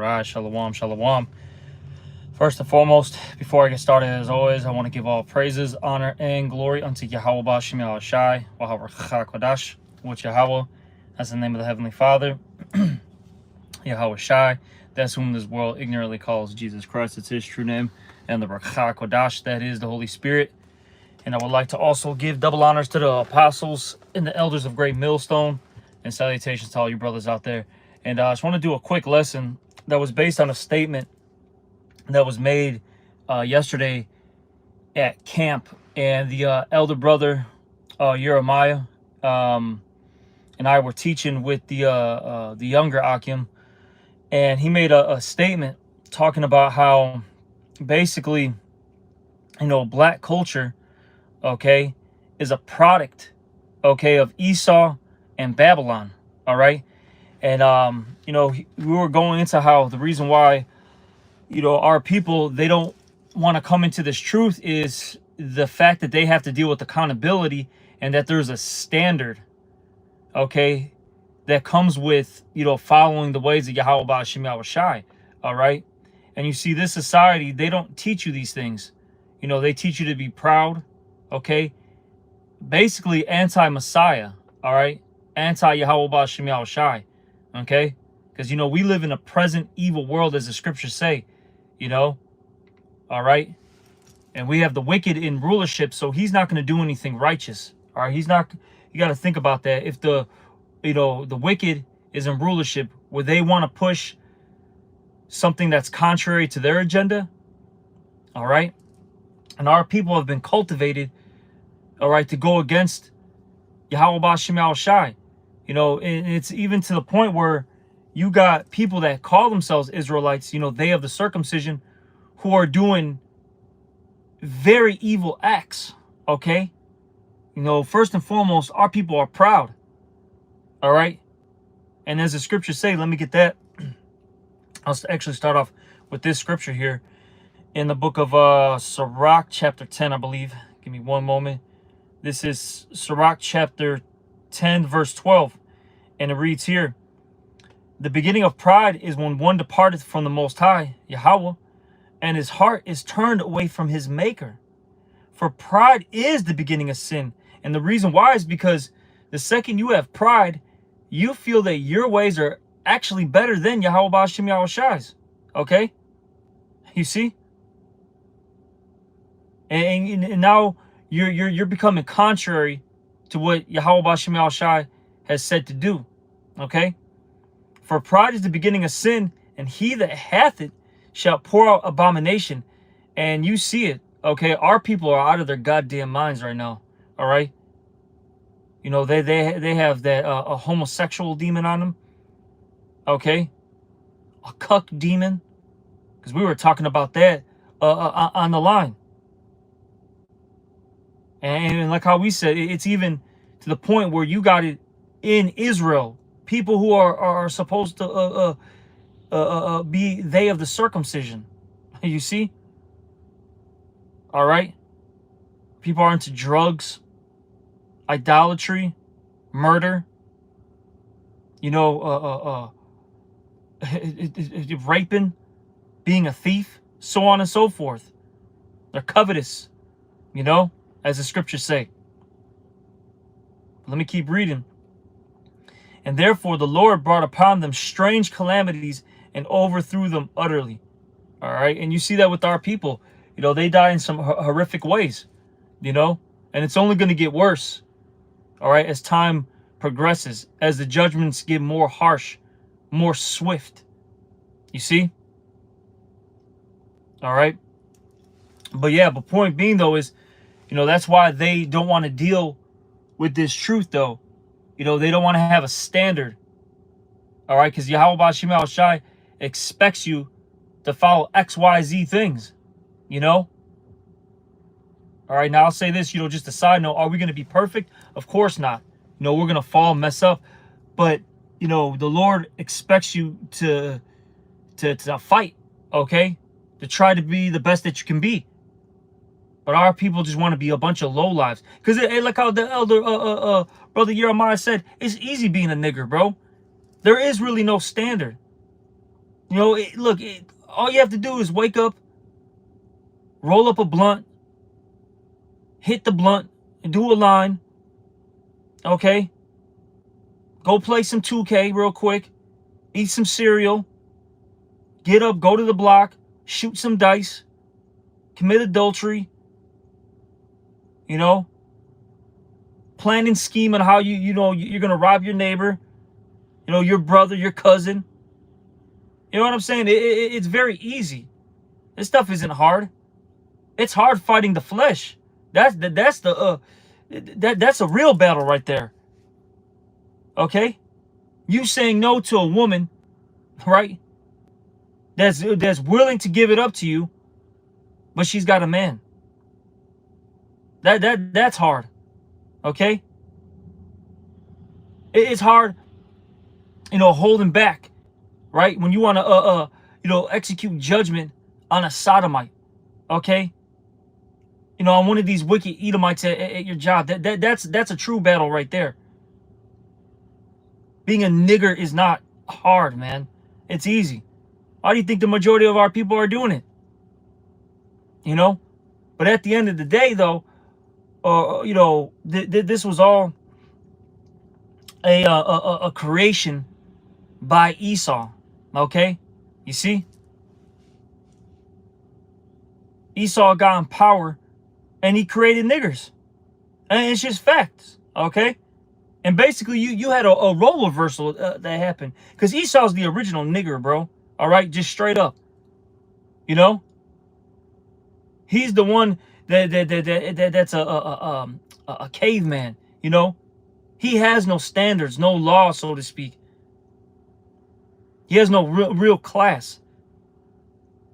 right, shalom, shalom. First and foremost, before I get started, as always, I want to give all praises, honor, and glory unto Yahweh Bashim Yahushai, Wahavarcha Kodash, which Yahweh, that's the name of the Heavenly Father, Yahweh Shai, that's whom this world ignorantly calls Jesus Christ. It's his true name, and the Racha Kodash, that is the Holy Spirit. And I would like to also give double honors to the apostles and the elders of Great Millstone, and salutations to all you brothers out there. And I just want to do a quick lesson that was based on a statement that was made yesterday at camp. And the elder brother, Jeremiah, and I were teaching with the younger Akim. And he made a statement talking about how basically, black culture, okay, is a product, okay, of Esau and Babylon, all right? And, we were going into how the reason why, our people, they don't want to come into this truth is the fact that they have to deal with accountability and that there's a standard, okay, that comes with, following the ways of Yahweh Ba'ashim Yahushai, all right? And you see, this society, they don't teach you these things. They teach you to be proud, okay? Basically anti-Messiah, all right? Anti-Yahweh Ba'ashim Yahushai, okay? Because, we live in a present evil world, as the scriptures say, all right? And we have the wicked in rulership, so he's not going to do anything righteous, all right? He's not, you got to think about that. If the wicked is in rulership, where they want to push something that's contrary to their agenda, all right? And our people have been cultivated, all right, to go against Yahweh Ba'ashim Yahushai. And it's even to the point where you got people that call themselves Israelites, they of the circumcision, who are doing very evil acts, okay? First and foremost, our people are proud, all right? And as the scriptures say, let me get that. I'll actually start off with this scripture here in the book of Sirach, chapter 10, I believe. Give me one moment. This is Sirach, chapter 10, verse 12. And it reads here, "The beginning of pride is when one departeth from the Most High, Yahweh, and his heart is turned away from his Maker. For pride is the beginning of sin." And the reason why is because the second you have pride, you feel that your ways are actually better than Yahweh Ba'ashim Yahushai's. Okay? You see? And now you're becoming contrary to what Yahweh Ba'ashim Yahushai has said to do. Okay? "For pride is the beginning of sin, and he that hath it shall pour out abomination." And you see it. Okay? Our people are out of their goddamn minds right now. All right? They have that a homosexual demon on them. Okay? A cuck demon. Because we were talking about that on the line. And like how we said, it's even to the point where you got it in Israel. People who are supposed to be they of the circumcision. You see? All right? People are into drugs, idolatry, murder, raping, being a thief, so on and so forth. They're covetous, as the scriptures say. Let me keep reading. "And therefore the Lord brought upon them strange calamities and overthrew them utterly." All right. And you see that with our people. They die in some horrific ways, and it's only going to get worse. All right. As time progresses, as the judgments get more harsh, more swift. You see? All right. But point being, though, is, that's why they don't want to deal with this truth, though. They don't want to have a standard. All right. Because Yahweh Ba'ashim Yahushai expects you to follow XYZ things, All right. Now I'll say this, just a side note. Are we going to be perfect? Of course not. We're going to fall, mess up. But, the Lord expects you to fight, okay? To try to be the best that you can be. But our people just want to be a bunch of lowlives. Because, like how the elder, brother Jeremiah said, it's easy being a nigger, bro. There is really no standard. You know, look, all you have to do is wake up, roll up a blunt, hit the blunt, and do a line, okay? Go play some 2K real quick, eat some cereal, get up, go to the block, shoot some dice, commit adultery, you know, plan and scheme on how you know, you're going to rob your neighbor, you know, your brother, your cousin. You know what I'm saying? It's very easy. This stuff isn't hard. It's hard fighting the flesh. That's a real battle right there. Okay? You saying no to a woman, right? That's willing to give it up to you, but she's got a man. That's hard. Okay? It's hard, you know, holding back, right? When you want to you know, execute judgment on a sodomite, okay? You know, on one of these wicked Edomites at your job. That's a true battle right there. Being a nigger is not hard, man. It's easy. Why do you think the majority of our people are doing it? You know? But at the end of the day, though, you know, this was all a creation by Esau. Okay? You see? Esau got in power and he created niggers. And it's just facts. Okay? And basically, you had a role reversal that happened. Because Esau's the original nigger, bro. All right? Just straight up. You know? He's the one that's a caveman, you know? He has no standards, no law, so to speak. He has no real class.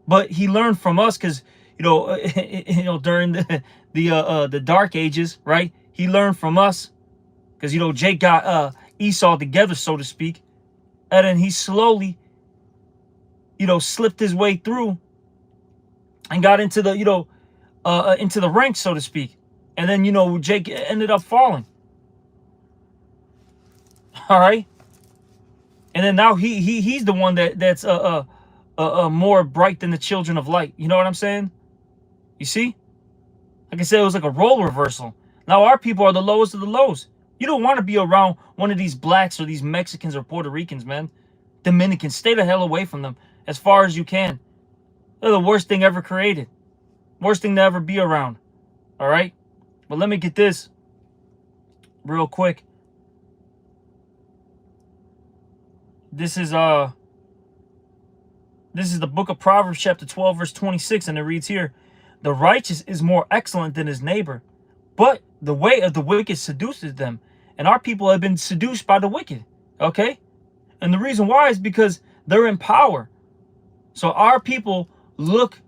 But he learned from us because, you know, during the Dark Ages, right? He learned from us because, you know, Jake got Esau together, so to speak. And then he slowly, you know, slipped his way through and got into the, you know, into the ranks, so to speak. And then, you know, Jake ended up falling. All right. And then now he's the one that's more bright than the children of light. You know what I'm saying? You see? Like I said, it was like a role reversal. Now our people are the lowest of the lows. You don't want to be around one of these blacks or these Mexicans or Puerto Ricans, man. Dominicans. Stay the hell away from them as far as you can. They're the worst thing ever created. Worst thing to ever be around. All right? But let me get this real quick. This is the book of Proverbs, chapter 12, verse 26, and it reads here, "The righteous is more excellent than his neighbor, but the way of the wicked seduces them." And our people have been seduced by the wicked, okay? And the reason why is because they're in power. So our people look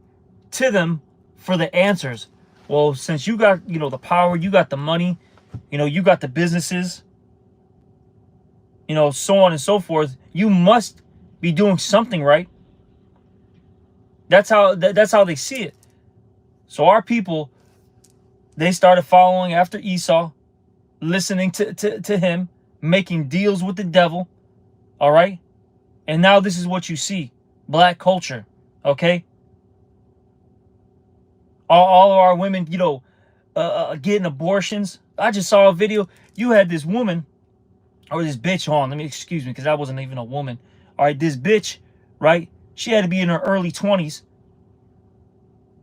to them for the answers. Well, since you got, you know, the power, you got the money, you know, you got the businesses, you know, so on and so forth, you must be doing something right. That's how they see it. So our people, they started following after Esau, listening to him, making deals with the devil. All right? And now this is what you see. Black culture. Okay? All of our women, you know, getting abortions. I just saw a video. You had this woman, or this bitch on. Let me excuse me, because I wasn't even a woman. All right, this bitch, right? She had to be in her early 20s,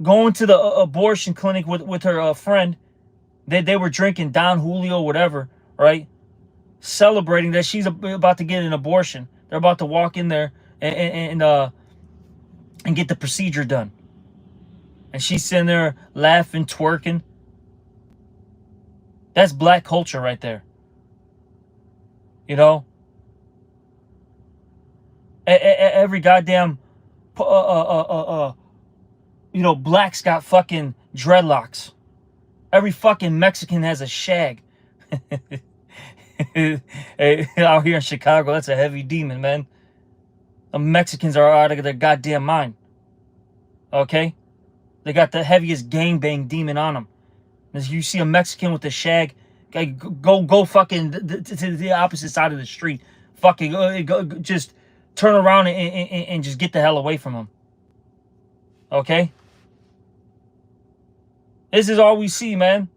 going to the abortion clinic with her friend. They were drinking Don Julio, whatever, right? Celebrating that she's about to get an abortion. They're about to walk in there and get the procedure done. And she's sitting there laughing, twerking. That's black culture right there. You know? Every goddamn, you know, black's got fucking dreadlocks. Every fucking Mexican has a shag. Hey, out here in Chicago, that's a heavy demon, man. The Mexicans are out of their goddamn mind. Okay? They got the heaviest gangbang demon on them. As you see a Mexican with a shag, go fucking to the opposite side of the street. Fucking just turn around and just get the hell away from him. Okay? This is all we see, man.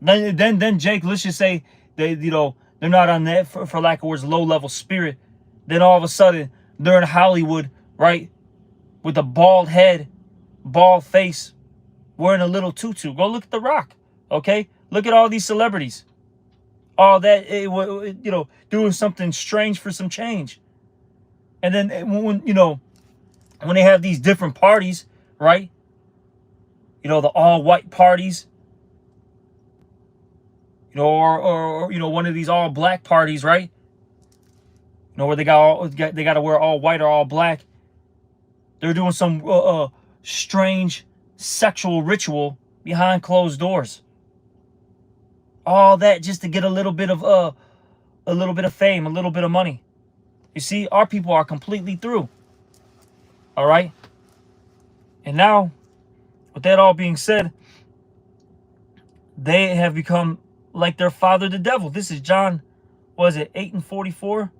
Then Jake, let's just say they, they're not on that, for lack of words, low-level spirit. Then all of a sudden, they're in Hollywood, right? With a bald head, bald face, wearing a little tutu. Go look at The Rock, okay? Look at all these celebrities. All that, doing something strange for some change. And then when they have these different parties, right? The all-white parties, or one of these all-black parties, right? Where they got to wear all white or all black. They're doing some strange sexual ritual behind closed doors. All that just to get a little bit of fame, a little bit of money. You see, our people are completely through. All right? And now, with that all being said, they have become like their father, the devil. This is John, 8:44?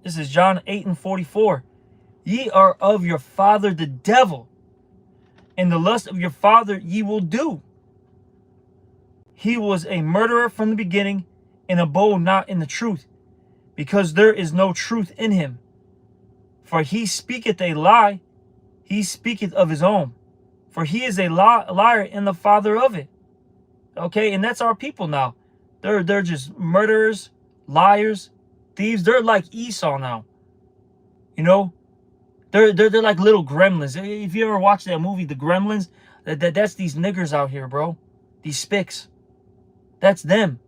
This is John 8:44. Ye are of your father, the devil, and the lust of your father ye will do. He was a murderer from the beginning, and abode not in the truth, because there is no truth in him. For he speaketh a lie, he speaketh of his own. For he is a liar and the father of it. Okay, and that's our people now. They're just murderers, liars, thieves. They're like Esau now. They're like little gremlins. If you ever watched that movie, The Gremlins, that's these niggers out here, bro. These spicks. That's them.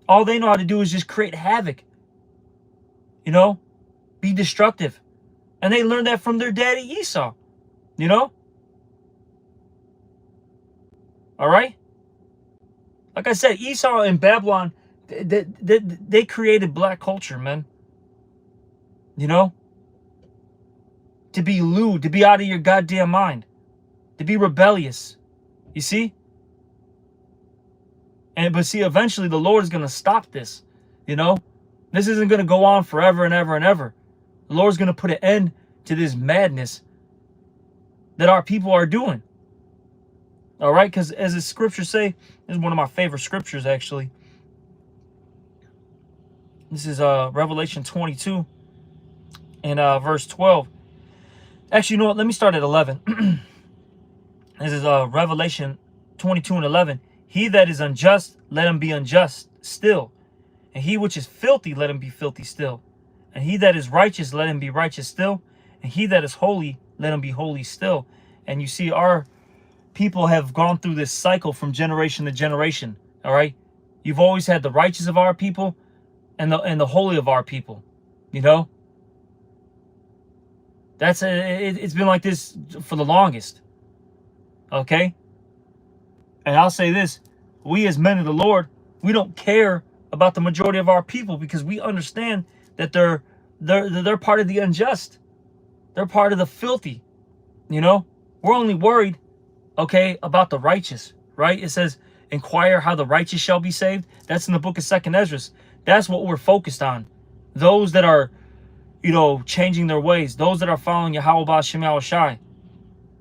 All they know how to do is just create havoc. Be destructive. And they learned that from their daddy Esau. All right? Like I said, Esau and Babylon, they created black culture, man. To be lewd, to be out of your goddamn mind, to be rebellious. You see? But see, eventually the Lord is going to stop this. This isn't going to go on forever and ever and ever. The Lord's going to put an end to this madness that our people are doing. All right? Because as the scriptures say, this is one of my favorite scriptures, actually. This is Revelation 22 and verse 12. Actually, you know what? Let me start at 11. This is Revelation 22 and 11. He that is unjust, let him be unjust still. And he which is filthy, let him be filthy still. And he that is righteous, let him be righteous still. And he that is holy, let him be holy still. And you see, our people have gone through this cycle from generation to generation. All right? You've always had the righteous of our people and the holy of our people. It's been like this for the longest. Okay? And I'll say this, we as men of the Lord, we don't care about the majority of our people because we understand that they're part of the unjust. They're part of the filthy. We're only worried, okay, about the righteous, right? It says, inquire how the righteous shall be saved. That's in the book of 2nd Ezra. That's what we're focused on. Those that are, changing their ways. Those that are following Yahweh B'Shem Yahushai.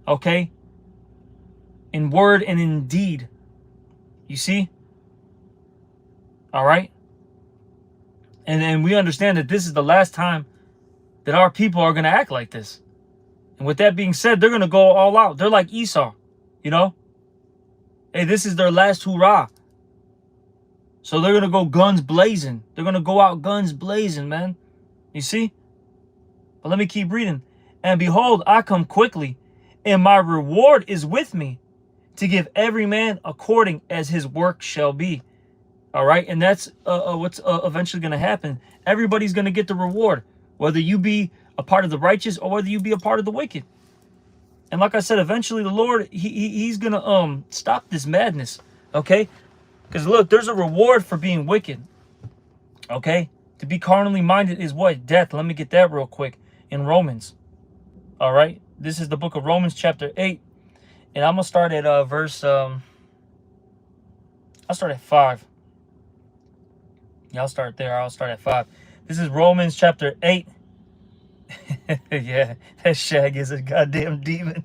Okay? In word and in deed. You see? All right? And we understand that this is the last time that our people are going to act like this. And with that being said, they're going to go all out. They're like Esau. Hey, this is their last hurrah. So they're going to go guns blazing. They're going to go out guns blazing, man. You see? But let me keep reading. And behold, I come quickly, and my reward is with me, to give every man according as his work shall be. All right? And that's what's eventually going to happen. Everybody's going to get the reward, whether you be a part of the righteous or whether you be a part of the wicked. And like I said, eventually the Lord, he's going to stop this madness. Okay? Because look, there's a reward for being wicked. Okay? To be carnally minded is what? Death. Let me get that real quick. In Romans. All right? This is the book of Romans chapter 8. And I'm going to start at verse... I'll start at 5. Y'all start there. I'll start at 5. This is Romans chapter 8. Yeah, that Shag is a goddamn demon.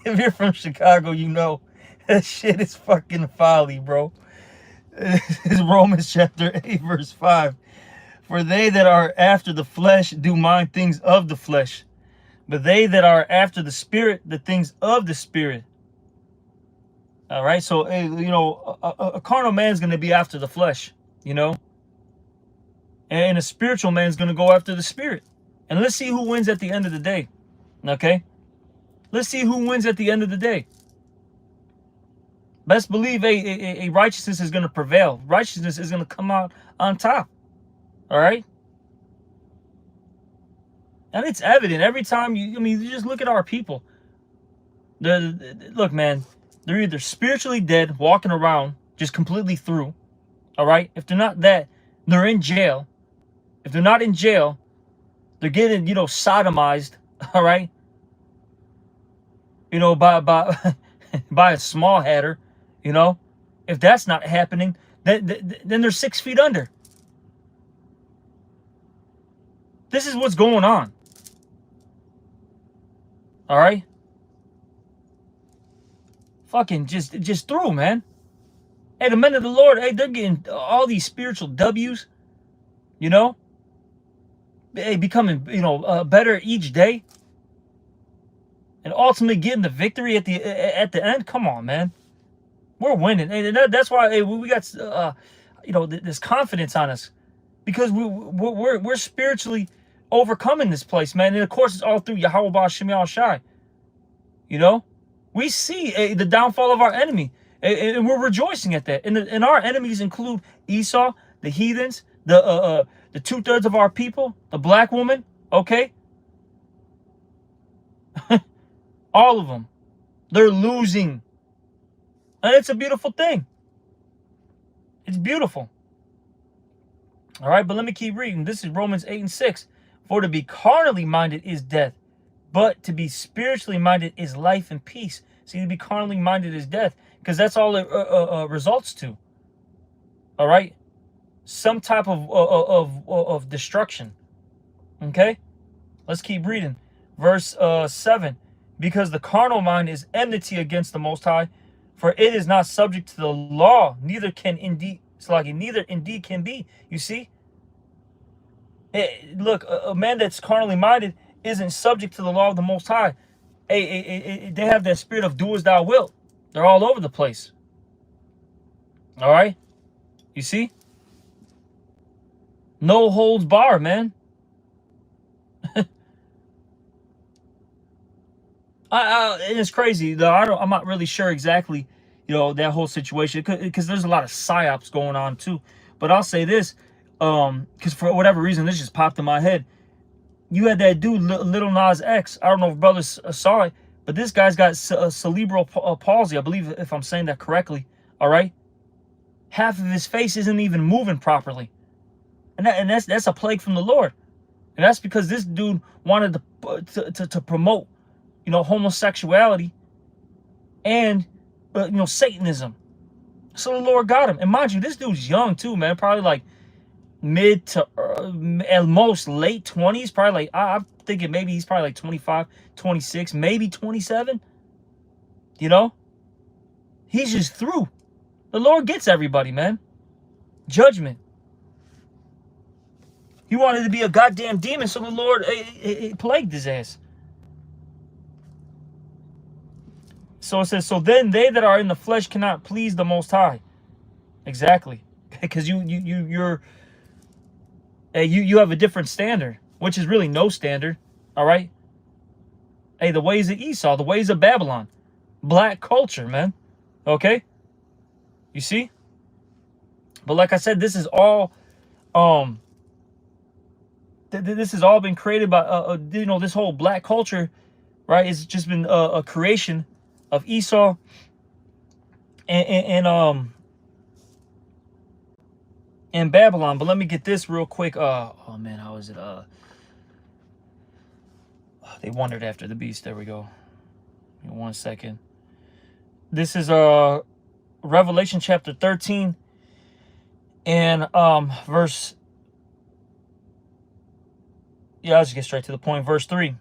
If you're from Chicago, you know that shit is fucking folly, bro. This is Romans chapter 8, verse 5. For they that are after the flesh do mind things of the flesh, but they that are after the spirit, the things of the spirit. All right, so you know, a carnal man's going to be after the flesh, you know, and a spiritual man's going to go after the spirit. And let's see who wins at the end of the day. Okay, let's see who wins at the end of the day. Best believe a righteousness is going to prevail. Righteousness is going to come out on top. All right. And it's evident every time you just look at our people. Look, man, they're either spiritually dead, walking around, just completely through. All right. If they're not that, they're in jail. If they're not in jail, they're getting, sodomized. All right. By by a small hatter. If that's not happening, then they're 6 feet under. This is what's going on. All right. Fucking just through, man. Hey, the men of the Lord, hey, they're getting all these spiritual W's. Hey, becoming better each day, and ultimately getting the victory at the end. Come on, man. We're winning, and that's why we got this confidence on us, because we're spiritually overcoming this place, man. And of course, it's all through Yahweh Ba'Shem Yahushai. We see the downfall of our enemy, and we're rejoicing at that. And our enemies include Esau, the heathens, the 2/3 of our people, the black woman. Okay, all of them, they're losing. And it's a beautiful thing. It's beautiful. All right, but let me keep reading. This is Romans 8 and 6. For to be carnally minded is death, but to be spiritually minded is life and peace. See, to be carnally minded is death, because that's all it results to. All right, some type of destruction. Okay, let's keep reading. Verse 7. Because the carnal mind is enmity against the Most High, for it is not subject to the law, neither indeed can be. You see? Look, a man that's carnally minded isn't subject to the law of the Most High. They have that spirit of do as thou wilt. They're all over the place. All right? You see? No holds barred, man. And it's crazy though. I'm not really sure exactly, that whole situation, because there's a lot of psyops going on too. But I'll say this, because for whatever reason, this just popped in my head. You had that dude, Little Nas X. I don't know if brothers saw it, but this guy's got cerebral palsy. I believe, if I'm saying that correctly. All right, half of his face isn't even moving properly, and that's a plague from the Lord, and that's because this dude wanted to promote, homosexuality and Satanism. So the Lord got him. And mind you, this dude's young too, man. Probably like mid to at most late 20s. Probably like, I'm thinking maybe he's probably like 25, 26, maybe 27. He's just through. The Lord gets everybody, man. Judgment. He wanted to be a goddamn demon, so the Lord plagued his ass. So it says, so then they that are in the flesh cannot please the Most High. Exactly. Because you have a different standard, which is really no standard. All right. Hey, the ways of Esau, the ways of Babylon, black culture, man. Okay. You see? But like I said, this is all, this has all been created by, this whole black culture, right? It's just been a creation of Esau and Babylon. But let me get this real quick. Oh man, how is it? They wandered after the beast. There we go. Give me 1 second. This is Revelation chapter 13 And verse, yeah, I'll just get straight to the point. Verse 3.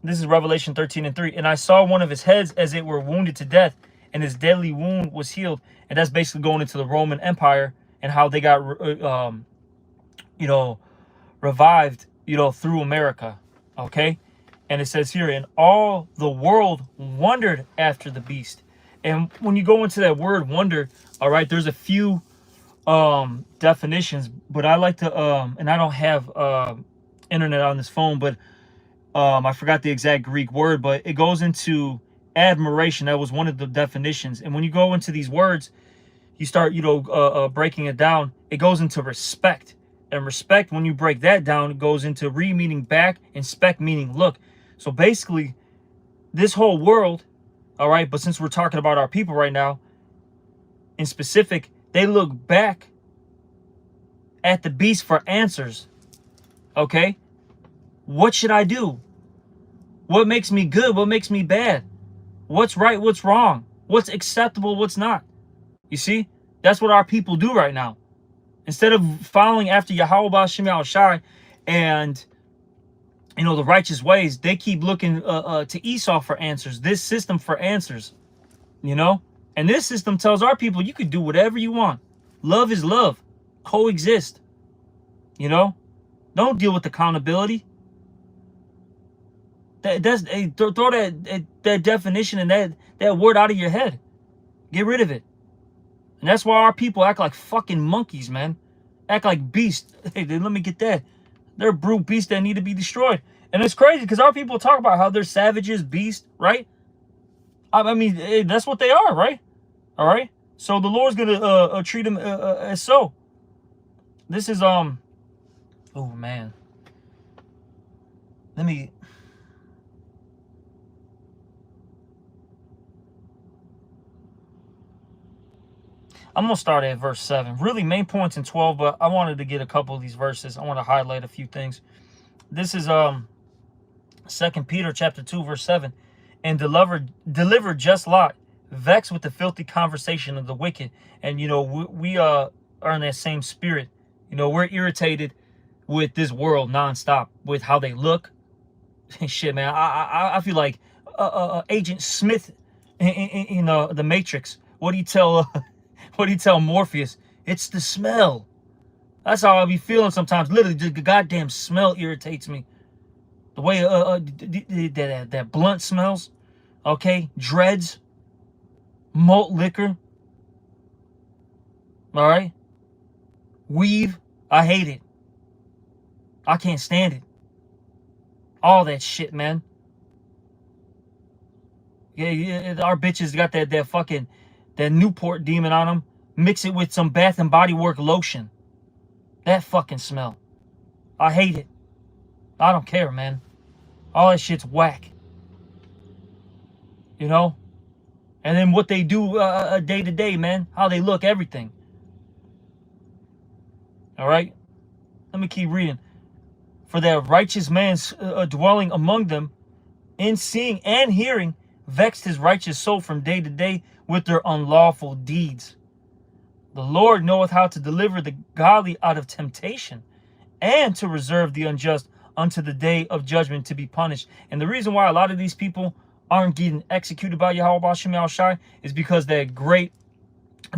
This is Revelation 13:3. And I saw one of his heads as it were wounded to death, and his deadly wound was healed. And that's basically going into the Roman Empire and how they got, you know, revived, you know, through America. Okay. And it says here, and all the world wondered after the beast. And when you go into that word wonder, all right, there's a few definitions, but I like to and I don't have internet on this phone, but I forgot the exact Greek word, but it goes into admiration. That was one of the definitions. And when you go into these words, you start, you know, breaking it down. It goes into respect. And respect, when you break that down, it goes into re meaning back and spec meaning look. So basically, this whole world, all right, but since we're talking about our people right now, in specific, they look back at the beast for answers. Okay? What should I do? What makes me good? What makes me bad? What's right? What's wrong? What's acceptable? What's not? You see? That's what our people do right now. Instead of following after Yahweh Shem Shai and, you know, the righteous ways, they keep looking to Esau for answers. This system for answers. You know? And this system tells our people you can do whatever you want. Love is love. Coexist. You know? Don't deal with accountability. Throw that definition and that word out of your head. Get rid of it. And that's why our people act like fucking monkeys, man. Act like beasts. Hey, let me get that. They're brute beasts that need to be destroyed. And it's crazy because our people talk about how they're savages, beasts, right? I mean, that's what they are, right? All right. So the Lord's gonna treat them as so. This is oh man. Let me. I'm going to start at verse 7. Really, main points in 12, but I wanted to get a couple of these verses. I want to highlight a few things. This is 2 Peter chapter 2, verse 7. And deliver just Lot, vexed with the filthy conversation of the wicked. And, you know, we are in that same spirit. You know, we're irritated with this world nonstop, with how they look. Shit, man. I feel like Agent Smith in the Matrix. What do you tell... What do you tell Morpheus? It's the smell. That's how I be feeling sometimes. Literally, the goddamn smell irritates me. The way that blunt smells. Okay, dreads, malt liquor. All right, weave. I hate it. I can't stand it. All that shit, man. Yeah, our bitches got that fucking that Newport demon on them. Mix it with some Bath and Body Work lotion. That fucking smell. I hate it. I don't care, man. All that shit's whack. You know? And then what they do day to day, man. How they look, everything. All right? Let me keep reading. For their righteous man's dwelling among them, in seeing and hearing, vexed his righteous soul from day to day with their unlawful deeds. The Lord knoweth how to deliver the godly out of temptation, and to reserve the unjust unto the day of judgment to be punished. And the reason why a lot of these people aren't getting executed by Yahweh Shem Shai is because that great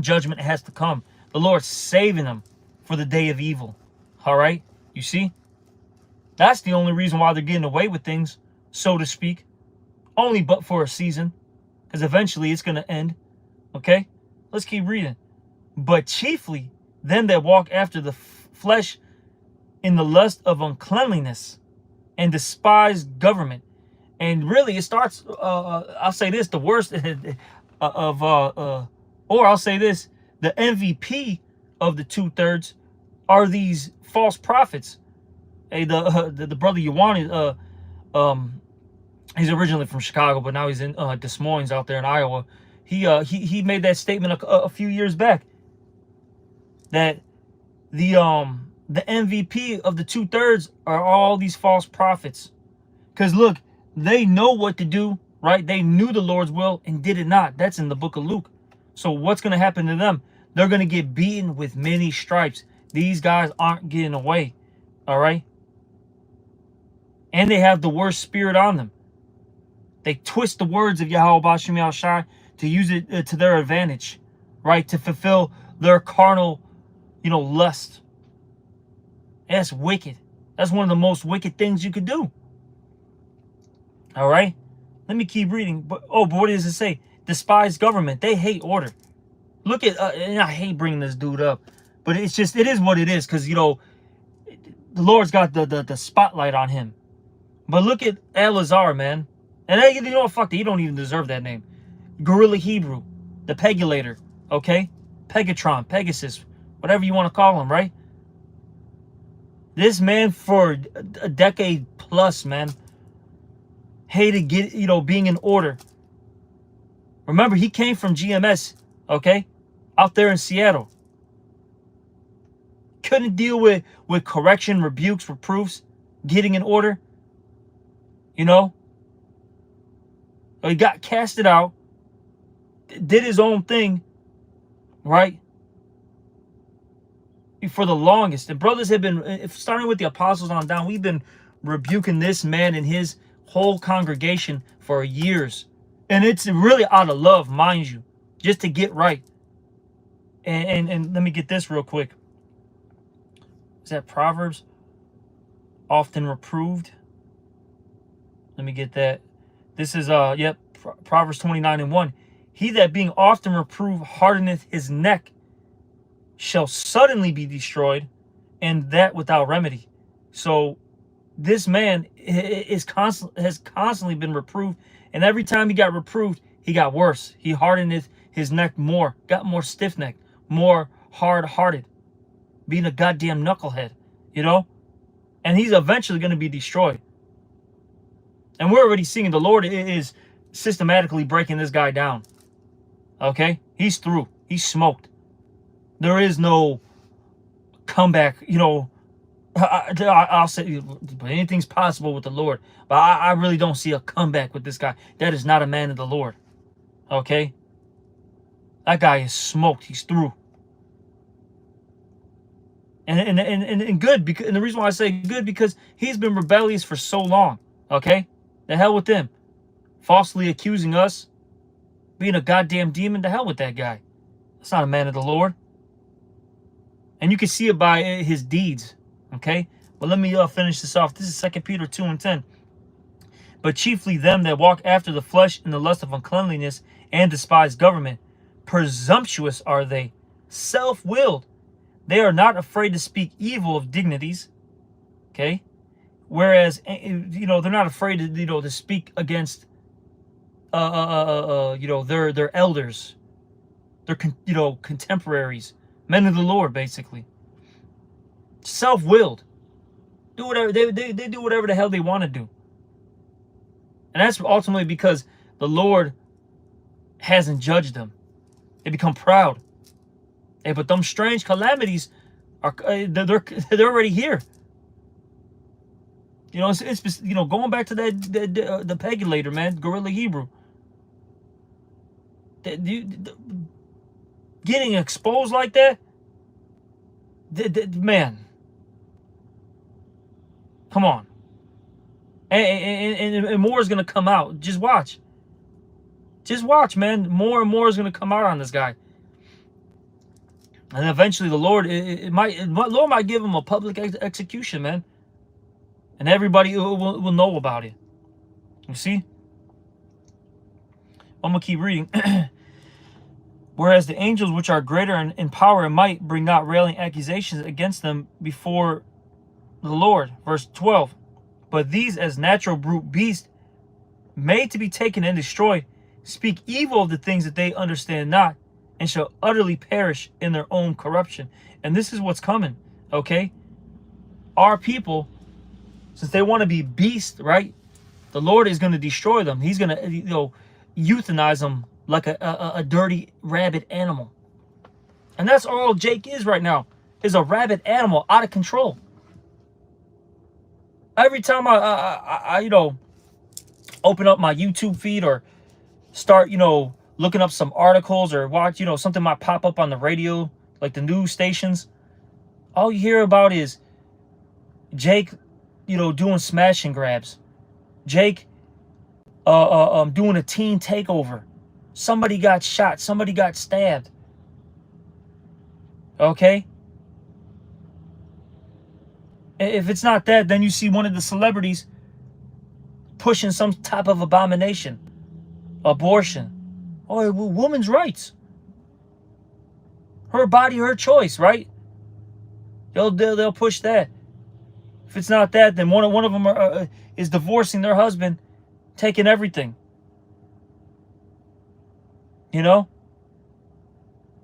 judgment has to come. The Lord's saving them for the day of evil. All right? You see? That's the only reason why they're getting away with things, so to speak. Only but for a season. Because eventually it's going to end. Okay? Let's keep reading. But chiefly them that walk after the flesh in the lust of uncleanliness and despise government. And really it starts, I'll say this, the worst of, or I'll say this, the MVP of the 2/3 are these false prophets. Hey, the brother you wanted, he's originally from Chicago, but now he's in Des Moines out there in Iowa. He made that statement a few years back that the MVP of the 2/3 are all these false prophets. Because look, they know what to do, right? They knew the Lord's will and did it not. That's in the book of Luke. So what's going to happen to them? They're going to get beaten with many stripes. These guys aren't getting away. All right? And they have the worst spirit on them. They twist the words of Yahweh Bashim Yahushai to use it to their advantage, right? To fulfill their carnal, lust. And that's wicked. That's one of the most wicked things you could do. All right? Let me keep reading. But what does it say? Despise government. They hate order. Look at, and I hate bringing this dude up, but it is what it is, because, the Lord's got the spotlight on him. But look at Elazar, man. And fuck it, he don't even deserve that name. Gorilla Hebrew, the Pegulator, okay? Pegatron, Pegasus, whatever you want to call him, right? This man for a decade plus, man, hated being in order. Remember, he came from GMS, okay? Out there in Seattle. Couldn't deal with correction, rebukes, reproofs, getting in order. He got casted out, did his own thing, right? For the longest. And brothers have been, starting with the apostles on down, we've been rebuking this man and his whole congregation for years. And it's really out of love, mind you, just to get right. And let me get this real quick. Is that Proverbs? Often reproved. Let me get that. This is, Proverbs 29:1. He that being often reproved hardeneth his neck shall suddenly be destroyed, and that without remedy. So this man has constantly been reproved, and every time he got reproved, he got worse. He hardened his neck more, got more stiff-necked, more hard-hearted, being a goddamn knucklehead, and he's eventually going to be destroyed. And we're already seeing the Lord is systematically breaking this guy down. Okay? He's through. He's smoked. There is no comeback. I'll say anything's possible with the Lord. But I really don't see a comeback with this guy. That is not a man of the Lord. Okay? That guy is smoked. He's through. And good, because, and the reason why I say good, because he's been rebellious for so long. Okay? The hell with him. Falsely accusing us. Being a goddamn demon. The hell with that guy. That's not a man of the Lord. And you can see it by his deeds. Okay? But let me finish this off. This is 2 Peter 2:10. But chiefly them that walk after the flesh in the lust of uncleanliness and despise government. Presumptuous are they. Self-willed. They are not afraid to speak evil of dignities. Okay? Whereas, they're not afraid to, to speak against, their elders, their, contemporaries, men of the Lord, basically. Self-willed. Do whatever, they do whatever the hell they want to do. And that's ultimately because the Lord hasn't judged them. They become proud. Hey, but them strange calamities are, they're already here. It's going back to the Pegulator, man, Gorilla Hebrew. Getting exposed like that, man. Come on. And more is gonna come out. Just watch. Just watch, man. More and more is gonna come out on this guy. And eventually, the Lord, Lord might give him a public execution, man. And everybody will know about it. You see? I'm going to keep reading. Whereas the angels, which are greater in power and might, bring not railing accusations against them before the Lord. Verse 12. But these, as natural brute beasts, made to be taken and destroyed, speak evil of the things that they understand not, and shall utterly perish in their own corruption. And this is what's coming, okay? Our people, since they want to be beasts, right? The Lord is going to destroy them. He's going to, euthanize them like a dirty rabid animal. And that's all Jake is right now, is a rabid animal out of control. Every time I open up my YouTube feed or start, looking up some articles or watch, something might pop up on the radio, like the news stations. All you hear about is Jake, doing smash and grabs. Jake, doing a teen takeover. Somebody got shot. Somebody got stabbed. Okay? If it's not that, then you see one of the celebrities pushing some type of abomination. Abortion. Oh, women's rights. Her body, her choice, right? They'll push that. If it's not that, then one of them is divorcing their husband, taking everything. And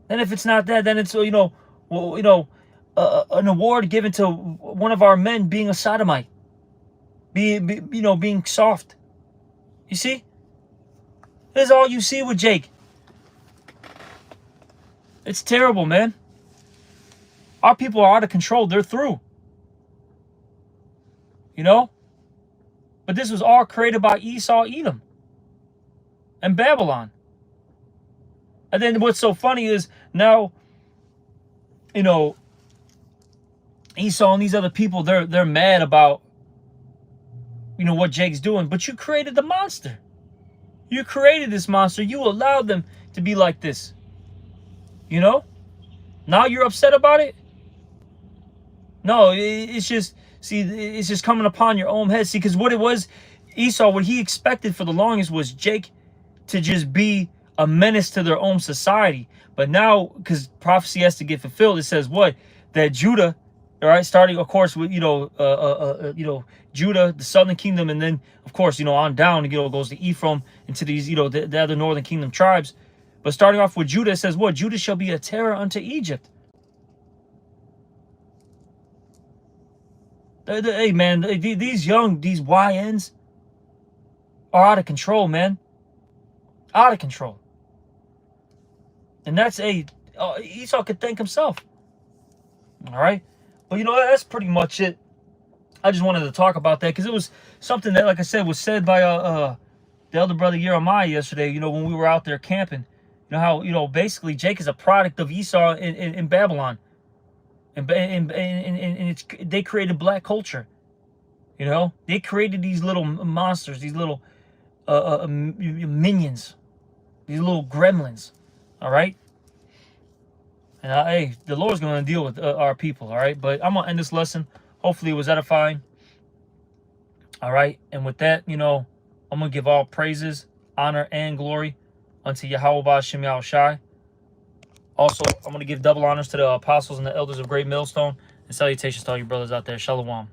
if it's not that, then it's an award given to one of our men being a sodomite, being soft. You see, this is all you see with Jake. It's terrible, man. Our people are out of control. They're through. But this was all created by Esau, Edom, and Babylon. And then what's so funny is now, Esau and these other people, they're mad about, what Jake's doing. But you created the monster. You created this monster. You allowed them to be like this. Now you're upset about it? No, it's just, see, it's just coming upon your own head. See, because what it was, Esau, what he expected for the longest was Jake to just be a menace to their own society. But now, because prophecy has to get fulfilled, it says what? That Judah, all right, starting, of course, with, Judah, the southern kingdom, and then, of course, on down, goes to Ephraim, into these, the other northern kingdom tribes. But starting off with Judah, it says what? Judah shall be a terror unto Egypt. Hey, man, these YNs are out of control, man. Out of control. And that's Esau could thank himself. All right? But, that's pretty much it. I just wanted to talk about that because it was something that, like I said, was said by the elder brother Jeremiah yesterday, when we were out there camping. How, basically Jake is a product of Esau in Babylon. And they created black culture. They created these little monsters, these little minions, these little gremlins. All right. And hey, the Lord's going to deal with our people. All right. But I'm going to end this lesson. Hopefully it was edifying. All right. And with that, I'm going to give all praises, honor, and glory unto Yahweh Ba'Shem Yahushai. Also, I'm going to give double honors to the apostles and the elders of Great Millstone. And salutations to all you brothers out there. Shalom.